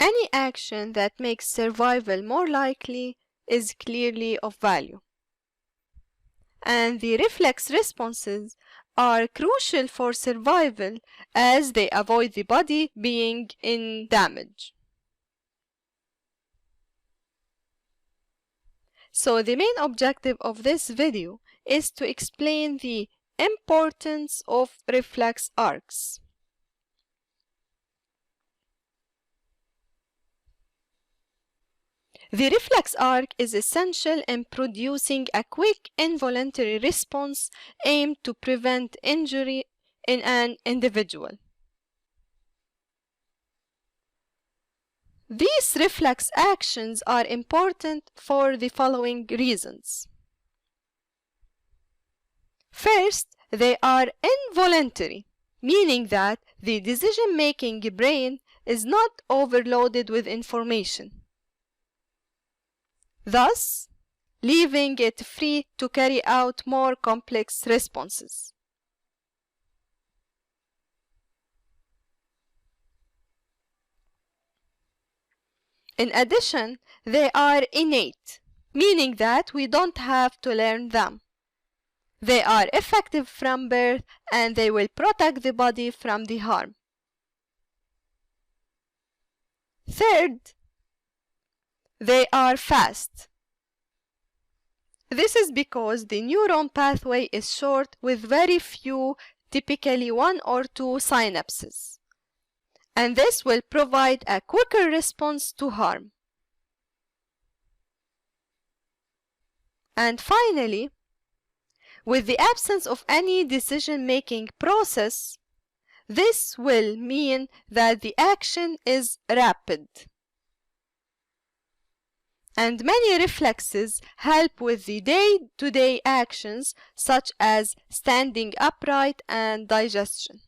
Any action that makes survival more likely is clearly of value. And the reflex responses are crucial for survival as they avoid the body being in damage. So the main objective of this video is to explain the importance of reflex arcs. The reflex arc is essential in producing a quick involuntary response aimed to prevent injury in an individual. These reflex actions are important for the following reasons. First, they are involuntary, meaning that the decision-making brain is not overloaded with information, thus leaving it free to carry out more complex responses. In addition, they are innate, meaning that we don't have to learn them. They are effective from birth and they will protect the body from the harm. Third, they are fast. This is because the neuron pathway is short with very few, typically 1 or 2 synapses, and this will provide a quicker response to harm. And finally, with the absence of any decision-making process, this will mean that the action is rapid. And many reflexes help with the day-to-day actions such as standing upright and digestion.